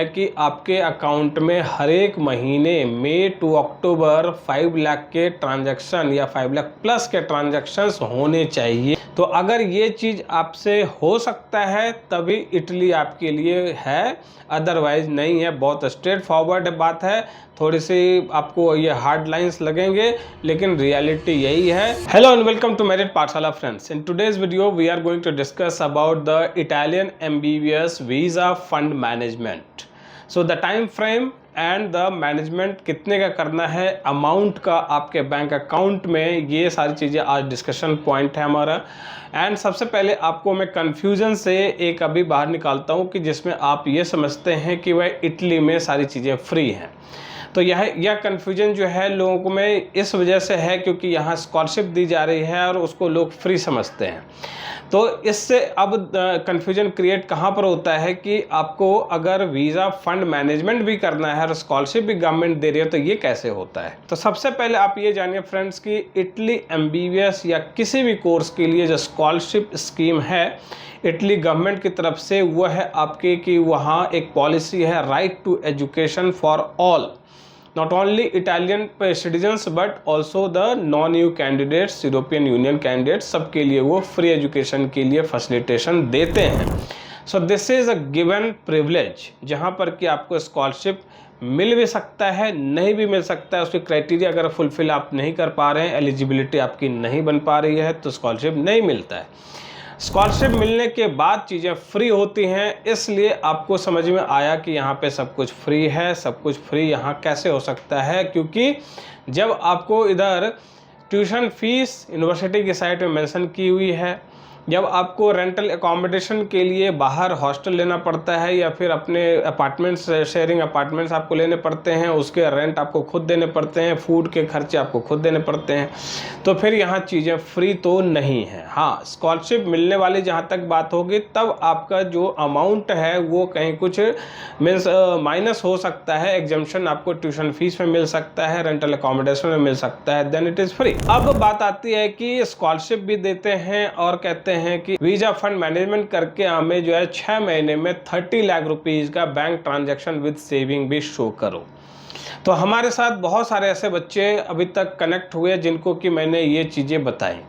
है कि आपके अकाउंट में हर एक महीने मई टू अक्टूबर 5 लाख के ट्रांजैक्शन या 5 लाख प्लस के ट्रांजैक्शंस होने चाहिए। तो अगर ये चीज़ आपसे हो सकता है तभी इटली आपके लिए है, अदरवाइज नहीं है। बहुत स्ट्रेट फॉरवर्ड बात है, थोड़ी सी आपको ये हार्ड लाइंस लगेंगे लेकिन रियलिटी यही है। Hello and welcome to Merit Pathshala friends. In today's video we are going to discuss about the Italian MBBS visa fund management. So the time frame and the management कितने का करना है, amount का आपके बैंक अकाउंट में, ये सारी चीज़ें आज डिस्कशन पॉइंट है हमारा। एंड सबसे पहले आपको मैं कन्फ्यूज़न से एक अभी बाहर निकालता हूँ कि जिसमें आप ये समझते हैं कि वह इटली में सारी चीज़ें फ्री हैं। तो यह कन्फ्यूजन जो है लोगों को में इस वजह से है क्योंकि यहाँ स्कॉलरशिप दी जा रही है और उसको लोग फ्री समझते हैं। तो इससे अब कन्फ्यूजन क्रिएट कहाँ पर होता है कि आपको अगर वीज़ा फंड मैनेजमेंट भी करना है और स्कॉलरशिप भी गवर्नमेंट दे रही है तो ये कैसे होता है। तो सबसे पहले आप ये जानिए फ्रेंड्स कि इटली MBBS या किसी भी कोर्स के लिए जो स्कॉलरशिप स्कीम है इटली गवर्नमेंट की तरफ से, वो है आपके कि वहाँ एक पॉलिसी है right to education for all, not only Italian citizens but also the non-EU candidates, European union candidates, सबके लिए वो फ्री एजुकेशन के लिए फैसिलिटेशन देते हैं। So this is a given privilege, जहाँ पर कि आपको स्कॉलरशिप मिल भी सकता है, नहीं भी मिल सकता है। उसके क्राइटेरिया अगर फुलफिल आप नहीं कर पा रहे हैं, एलिजिबिलिटी आपकी नहीं बन पा रही है, तो स्कॉलरशिप नहीं मिलता है। स्कॉलरशिप मिलने के बाद चीज़ें फ्री होती हैं, इसलिए आपको समझ में आया कि यहाँ पे सब कुछ फ्री है। सब कुछ फ्री यहाँ कैसे हो सकता है, क्योंकि जब आपको इधर ट्यूशन फीस यूनिवर्सिटी की साइट में मेंशन की हुई है, जब आपको रेंटल एकोमोडेशन के लिए बाहर हॉस्टल लेना पड़ता है या फिर अपने अपार्टमेंट्स, शेयरिंग अपार्टमेंट्स आपको लेने पड़ते हैं, उसके रेंट आपको खुद देने पड़ते हैं, फूड के खर्चे आपको खुद देने पड़ते हैं, तो फिर यहाँ चीज़ें फ्री तो नहीं है। हाँ, स्कॉलरशिप मिलने वाली जहाँ तक बात होगी तब आपका जो अमाउंट है वो कहीं कुछ मीन्स माइनस हो सकता है, एग्जम्पशन आपको ट्यूशन फीस में मिल सकता है, रेंटल एकोमोडेशन में मिल सकता है, देन इट इज़ फ्री। अब बात आती है कि स्कॉलरशिप भी देते हैं और कहते हैं कि वीजा फंड मैनेजमेंट करके हमें जो है 6 महीने में 30 लाख रुपीस का बैंक ट्रांजैक्शन विद सेविंग भी शो करो। तो हमारे साथ बहुत सारे ऐसे बच्चे अभी तक कनेक्ट हुए जिनको कि मैंने ये चीज़ें बताई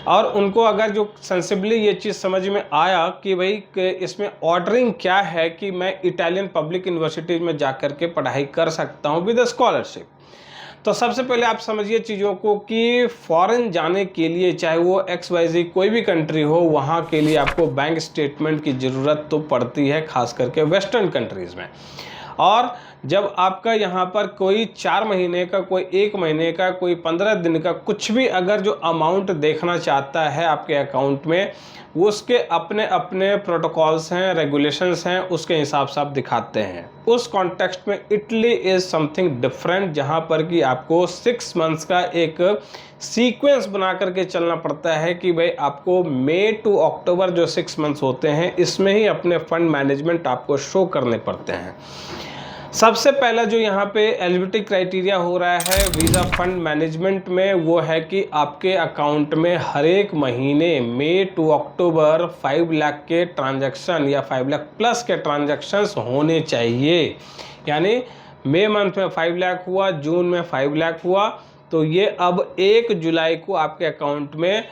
और उनको अगर जो सेंसिबली ये चीज़ समझ में आया कि भाई इसमें ऑर्डरिंग क्या है कि मैं इटालियन पब्लिक यूनिवर्सिटीज़ में जाकर के पढ़ाई कर सकता हूँ विद स्कॉलरशिप। तो सबसे पहले आप समझिए चीज़ों को कि फॉरेन जाने के लिए, चाहे वो XYZ कोई भी कंट्री हो, वहाँ के लिए आपको बैंक स्टेटमेंट की ज़रूरत तो पड़ती है, खास करके वेस्टर्न कंट्रीज़ में। और जब आपका यहाँ पर कोई 4 महीने का, कोई 1 महीने का, कोई 15 दिन का कुछ भी अगर जो अमाउंट देखना चाहता है आपके अकाउंट में, वो उसके अपने अपने प्रोटोकॉल्स हैं, रेगुलेशंस हैं, उसके हिसाब से आप दिखाते हैं। उस कॉन्टेक्स्ट में इटली इज़ समथिंग डिफरेंट, जहाँ पर कि आपको 6 मंथ्स का एक सीक्वेंस बना करके चलना पड़ता है कि भाई आपको मई टू अक्टूबर जो 6 मंथ्स होते हैं इसमें ही अपने फंड मैनेजमेंट आपको शो करने पड़ते हैं। सबसे पहला जो यहाँ पे एलिजिबिलिटी क्राइटेरिया हो रहा है वीज़ा फंड मैनेजमेंट में, वो है कि आपके अकाउंट में हर एक महीने मई टू अक्टूबर 5 लाख के ट्रांजैक्शन या 5 लाख प्लस के ट्रांजैक्शंस होने चाहिए। यानी मई मंथ में 5 लाख हुआ, जून में 5 लाख हुआ, तो ये अब 1 जुलाई को आपके अकाउंट में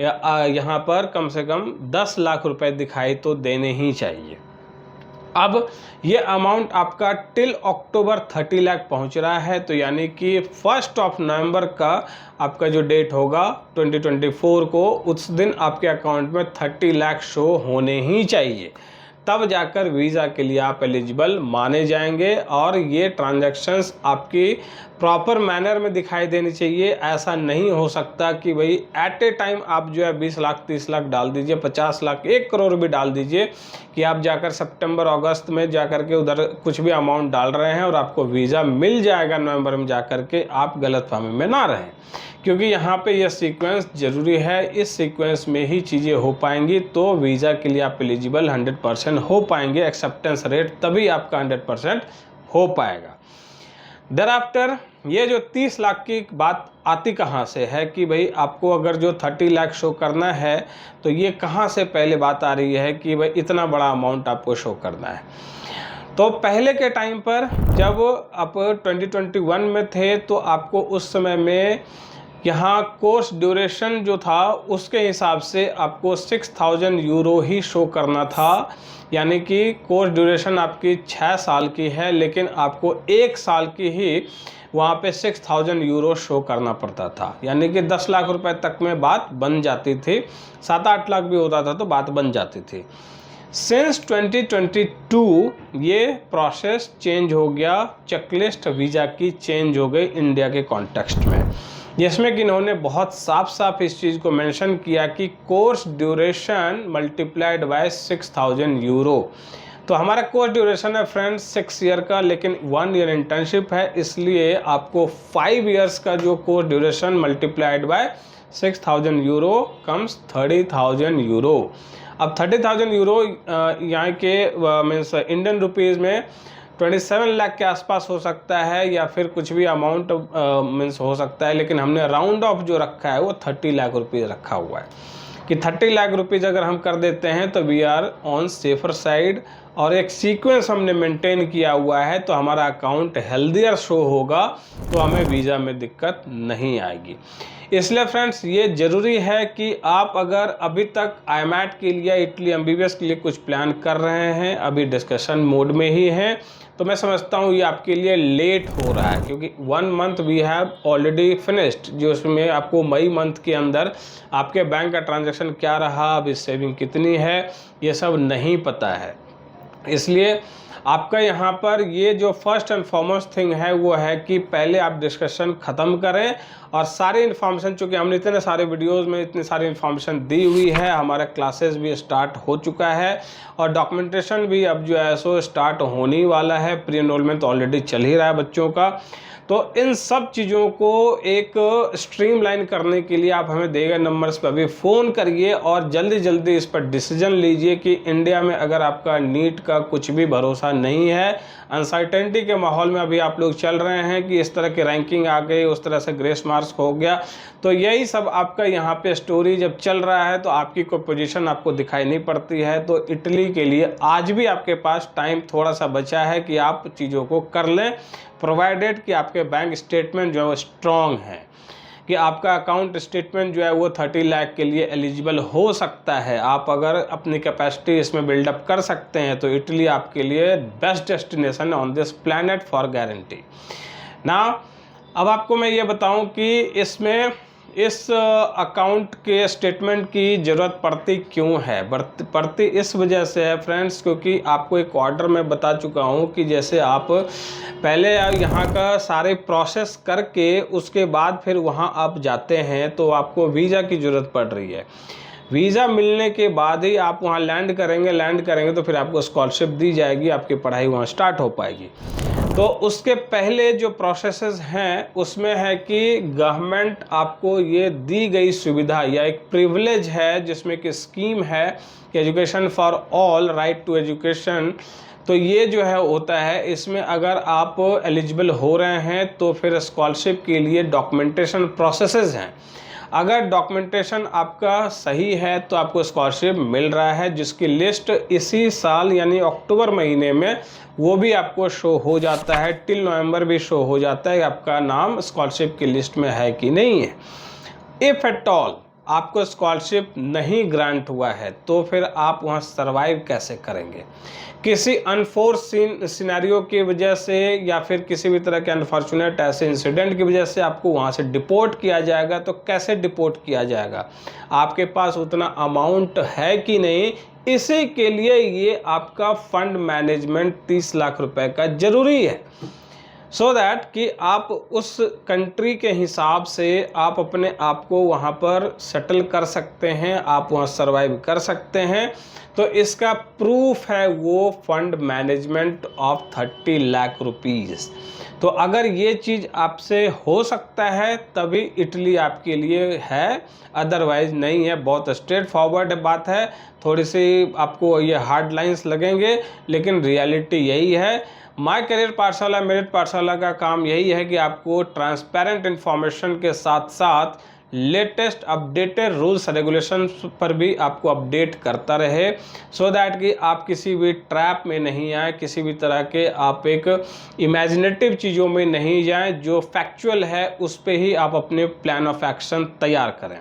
यहाँ पर कम से कम 10 लाख रुपए दिखाई तो देने ही चाहिए। अब ये अमाउंट आपका टिल अक्टूबर 30 लाख पहुंच रहा है, तो यानी कि 1 नवंबर का आपका जो डेट होगा 2024 को, उस दिन आपके अकाउंट में 30 लाख शो होने ही चाहिए, तब जाकर वीज़ा के लिए आप एलिजिबल माने जाएंगे और ये ट्रांजैक्शंस आपकी प्रॉपर मैनर में दिखाई देनी चाहिए। ऐसा नहीं हो सकता कि भाई एट ए टाइम आप जो है 20 लाख 30 लाख डाल दीजिए, 50 लाख 1 करोड़ भी डाल दीजिए कि आप जाकर सितंबर अगस्त में जाकर के उधर कुछ भी अमाउंट डाल रहे हैं और आपको वीज़ा मिल जाएगा नवंबर में जाकर के, आप गलतफहमी में ना रहें, क्योंकि यहाँ पे यह सीक्वेंस ज़रूरी है। इस सीक्वेंस में ही चीज़ें हो पाएंगी तो वीज़ा के लिए आप एलिजिबल 100% हो पाएंगे। एक्सेप्टेंस रेट तभी आपका 100% हो पाएगा। दरअफ्टर ये जो 30 लाख की बात आती कहाँ से है कि भाई आपको अगर जो 30 लाख शो करना है तो ये कहाँ से पहले बात आ रही है कि भाई इतना बड़ा अमाउंट आपको शो करना है। तो पहले के टाइम पर जब आप 2021 में थे तो आपको उस समय में यहाँ कोर्स ड्यूरेशन जो था उसके हिसाब से आपको 6000 यूरो ही शो करना था, यानी कि कोर्स ड्यूरेशन आपकी 6 साल की है लेकिन आपको 1 साल की ही वहाँ पे 6000 यूरो शो करना पड़ता था, यानी कि 10 लाख रुपए तक में बात बन जाती थी, 7-8 लाख भी होता था तो बात बन जाती थी। सिंस 2022 ये प्रोसेस चेंज हो गया, चेकलिस्ट वीज़ा की चेंज हो गई इंडिया के कॉन्टेक्स्ट में, जिसमें कि इन्होंने बहुत साफ साफ इस चीज़ को मेंशन किया कि course duration multiplied by 6000 euro. तो हमारा कोर्स ड्यूरेशन है फ्रेंड्स 6 ईयर का, लेकिन 1 ईयर इंटर्नशिप है, इसलिए आपको 5 ईयर्स का जो course duration multiplied by 6000 euro comes 30,000 euro. अब 30,000 यूरो यहाँ के मीन्स इंडियन रुपीज़ में 27 लाख के आसपास हो सकता है या फिर कुछ भी अमाउंट मीन्स हो सकता है, लेकिन हमने राउंड ऑफ जो रखा है वो 30 लाख रुपये रखा हुआ है कि 30 लाख रुपीज़ अगर हम कर देते हैं तो we are on safer side, और एक सीक्वेंस हमने मेंटेन किया हुआ है तो हमारा अकाउंट हेल्दियर शो होगा, तो हमें वीज़ा में दिक्कत नहीं आएगी। इसलिए फ्रेंड्स ये ज़रूरी है कि आप अगर अभी तक IMAT के लिए इटली MBBS के लिए कुछ प्लान कर रहे हैं, अभी डिस्कशन मोड में ही हैं, तो मैं समझता हूँ ये आपके लिए लेट हो रहा है, क्योंकि 1 month we have already finished, जो उसमें आपको मई मंथ के अंदर आपके बैंक का ट्रांजैक्शन क्या रहा, अभी सेविंग कितनी है, ये सब नहीं पता है। इसलिए आपका यहाँ पर ये जो फर्स्ट एंड फॉरमोस्ट थिंग है वो है कि पहले आप डिस्कशन ख़त्म करें, और सारी इन्फॉर्मेशन, चूँकि हमने इतने सारे वीडियोस में इतनी सारी इन्फॉर्मेशन दी हुई है, हमारा क्लासेस भी स्टार्ट हो चुका है और डॉक्यूमेंटेशन भी अब जो है सो स्टार्ट होने वाला है, प्री एनरोलमेंट तो ऑलरेडी चल ही रहा है बच्चों का। तो इन सब चीज़ों को एक स्ट्रीमलाइन करने के लिए आप हमें दिए गए नंबर्स पर अभी फ़ोन करिए और जल्दी जल्दी इस पर डिसीजन लीजिए कि इंडिया में अगर आपका नीट का कुछ भी भरोसा नहीं है, अनसर्टेनिटी के माहौल में अभी आप लोग चल रहे हैं कि इस तरह की रैंकिंग आ गई, उस तरह से ग्रेस मार्क्स हो गया, तो यही सब आपका यहाँ पे स्टोरी जब चल रहा है तो आपकी कोई पोजीशन आपको दिखाई नहीं पड़ती है। तो इटली के लिए आज भी आपके पास टाइम थोड़ा सा बचा है कि आप चीज़ों को कर लें, प्रोवाइडेड कि आपके बैंक स्टेटमेंट जो है वो स्ट्रॉन्ग है, कि आपका अकाउंट स्टेटमेंट जो है वो 30 लाख के लिए एलिजिबल हो सकता है। आप अगर अपनी कैपेसिटी इसमें बिल्डअप कर सकते हैं तो इटली आपके लिए best destination on this planet for guarantee ना। अब आपको मैं ये बताऊं कि इसमें इस अकाउंट के स्टेटमेंट की ज़रूरत पड़ती क्यों है, पड़ती इस वजह से है फ्रेंड्स, क्योंकि आपको एक ऑर्डर में बता चुका हूँ कि जैसे आप पहले यहाँ का सारे प्रोसेस करके उसके बाद फिर वहाँ आप जाते हैं तो आपको वीज़ा की ज़रूरत पड़ रही है। वीज़ा मिलने के बाद ही आप वहाँ लैंड करेंगे तो फिर आपको स्कॉलरशिप दी जाएगी, आपकी पढ़ाई वहाँ स्टार्ट हो पाएगी। तो उसके पहले जो प्रोसेसेस हैं उसमें है कि गवर्नमेंट आपको ये दी गई सुविधा या एक प्रिविलेज है जिसमें कि स्कीम है कि education for all, right to education. तो ये जो है होता है, इसमें अगर आप एलिजिबल हो रहे हैं तो फिर स्कॉलरशिप के लिए डॉक्यूमेंटेशन प्रोसेसेस हैं। अगर डॉक्यूमेंटेशन आपका सही है तो आपको स्कॉलरशिप मिल रहा है, जिसकी लिस्ट इसी साल यानी अक्टूबर महीने में वो भी आपको शो हो जाता है, टिल नवंबर भी शो हो जाता है आपका नाम स्कॉलरशिप की लिस्ट में है कि नहीं है। इफ़ एट ऑल आपको स्कॉलरशिप नहीं ग्रांट हुआ है तो फिर आप वहाँ सरवाइव कैसे करेंगे? किसी अनफोर्सीन सिनेरियो की वजह से या फिर किसी भी तरह के अनफॉर्चुनेट ऐसे इंसिडेंट की वजह से आपको वहाँ से डिपोर्ट किया जाएगा, तो कैसे डिपोर्ट किया जाएगा? आपके पास उतना अमाउंट है कि नहीं? इसी के लिए ये आपका फंड मैनेजमेंट 30 लाख रुपए का ज़रूरी है, सो दैट कि आप उस कंट्री के हिसाब से आप अपने आप को वहाँ पर सेटल कर सकते हैं, आप वहाँ सर्वाइव कर सकते हैं। तो इसका प्रूफ है वो fund management of 30 lakh rupees. तो अगर ये चीज़ आपसे हो सकता है तभी इटली आपके लिए है, अदरवाइज नहीं है। बहुत स्ट्रेट फॉरवर्ड बात है, थोड़ी सी आपको ये हार्ड लाइंस लगेंगे लेकिन रियलिटी यही है। माय करियर पाठशाला, मेरिट पाठशाला का काम यही है कि आपको ट्रांसपेरेंट इन्फॉर्मेशन के साथ साथ लेटेस्ट अपडेटेड रूल्स रेगुलेशन पर भी आपको अपडेट करता रहे, सो दैट कि आप किसी भी ट्रैप में नहीं आए, किसी भी तरह के आप एक इमेजिनेटिव चीज़ों में नहीं जाएं, जो फैक्चुअल है उस पे ही आप अपने प्लान ऑफ एक्शन तैयार करें।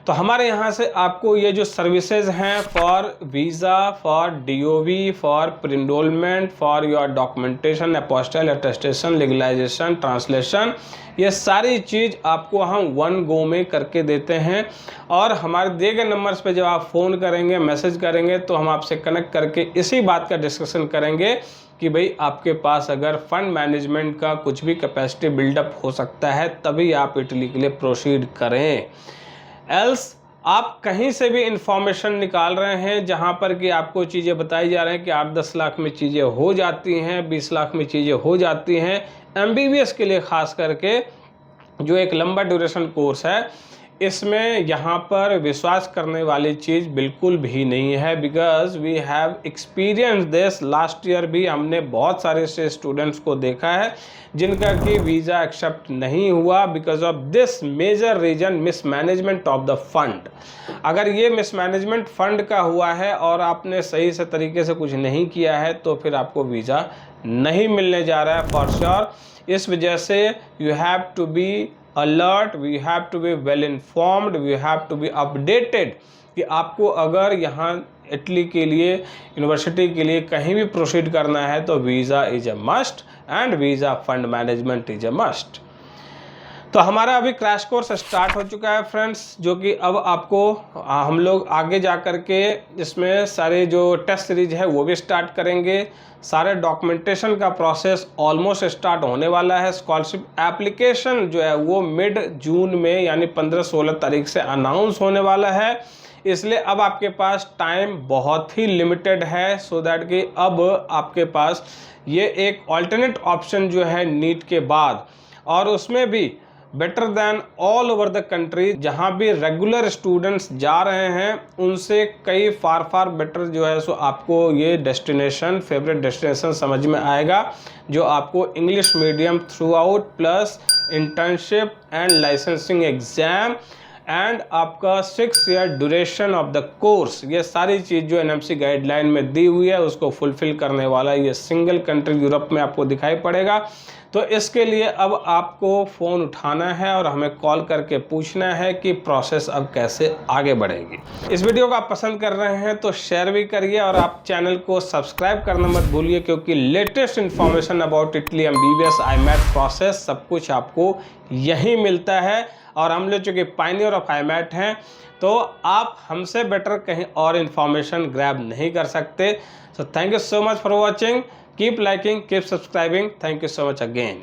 तो हमारे यहाँ से आपको ये जो सर्विसेज हैं for visa, for DOV, for pre-enrolment, for your documentation, apostille attestation, legalisation, translation, ये सारी चीज़ आपको हम वन गो में करके देते हैं। और हमारे दिए गए नंबर्स पे जब आप फ़ोन करेंगे, मैसेज करेंगे, तो हम आपसे कनेक्ट करके इसी बात का डिस्कशन करेंगे कि भाई आपके पास अगर फंड मैनेजमेंट का कुछ भी कैपेसिटी बिल्डअप हो सकता है, तभी आप इटली के लिए प्रोसीड करें। एल्स आप कहीं से भी इंफॉर्मेशन निकाल रहे हैं जहां पर कि आपको चीज़ें बताई जा रही हैं कि 8-10 लाख में चीज़ें हो जाती हैं, 20 लाख में चीज़ें हो जाती हैं, MBBS के लिए ख़ास करके जो एक लंबा ड्यूरेशन कोर्स है, इसमें यहाँ पर विश्वास करने वाली चीज़ बिल्कुल भी नहीं है। Because we have experience this, last year भी हमने बहुत सारे से स्टूडेंट्स को देखा है जिनका कि वीज़ा एक्सेप्ट नहीं हुआ because of this major reason, mismanagement of the fund. अगर ये मिसमैनेजमेंट फंड का हुआ है और आपने सही से तरीके से कुछ नहीं किया है, तो फिर आपको वीज़ा नहीं मिलने जा रहा है फॉर श्योर। इस वजह से you have to be alert, we have to be well informed, we have to be updated कि आपको अगर यहाँ इटली के लिए, यूनिवर्सिटी के लिए कहीं भी प्रोसीड करना है तो visa is a must and visa fund management is a must. तो हमारा अभी क्रैश कोर्स स्टार्ट हो चुका है फ्रेंड्स, जो कि अब आपको हम लोग आगे जा कर के इसमें सारे जो टेस्ट सीरीज है वो भी स्टार्ट करेंगे। सारे डॉक्यूमेंटेशन का प्रोसेस ऑलमोस्ट स्टार्ट होने वाला है। स्कॉलरशिप एप्लीकेशन जो है वो मिड जून में यानी 15-16 तारीख से अनाउंस होने वाला है, इसलिए अब आपके पास टाइम बहुत ही लिमिटेड है, सो दैट कि अब आपके पास ये एक ऑल्टरनेट ऑप्शन जो है नीट के बाद, और उसमें भी better than all over the country, जहाँ भी रेगुलर स्टूडेंट्स जा रहे हैं उनसे कई फार बेटर जो है सो आपको ये डेस्टिनेशन, फेवरेट डेस्टिनेशन समझ में आएगा, जो आपको English medium through out plus internship and licensing exam and आपका 6 year duration of the course, ये सारी चीज़ जो NMC गाइडलाइन में दी हुई है उसको फुलफिल करने वाला ये सिंगल कंट्री यूरोप में आपको दिखाई पड़ेगा। तो इसके लिए अब आपको फ़ोन उठाना है और हमें कॉल करके पूछना है कि प्रोसेस अब कैसे आगे बढ़ेगी। इस वीडियो को आप पसंद कर रहे हैं तो शेयर भी करिए और आप चैनल को सब्सक्राइब करना मत भूलिए, क्योंकि latest information about Italy MBBS IMAT process सब कुछ आपको यहीं मिलता है। और हम लोग चूँकि पायनियर ऑफ IMAT हैं, तो आप हमसे बेटर कहीं और इन्फॉर्मेशन ग्रैब नहीं कर सकते। So thank you so much for watching, keep liking, keep subscribing, thank you so much again.